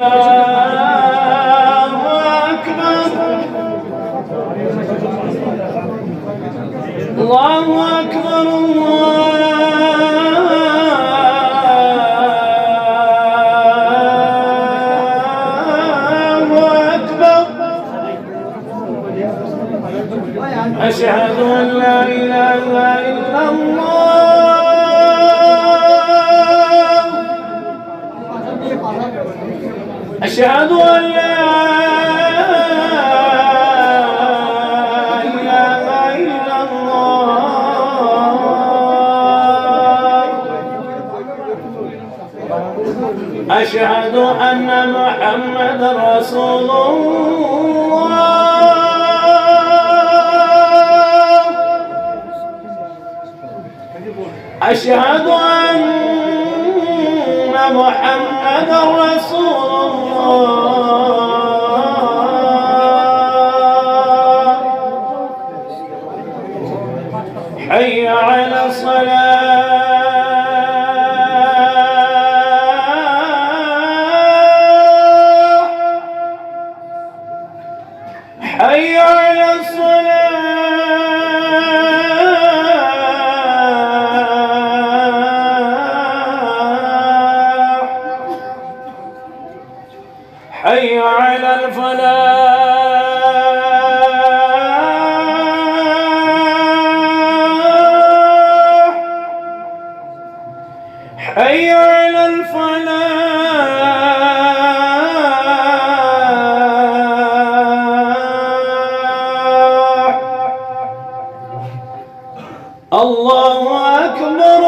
الله أكبر أشهد أن لا إله إلا الله أشهد أن لا إله إلا الله أشهد أن محمدا رسول الله أشهد أن محمدا رسول الله حي على الصلاة حي على الصلاة حي على الفلاح حي على الفلاح الله أكبر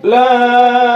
لا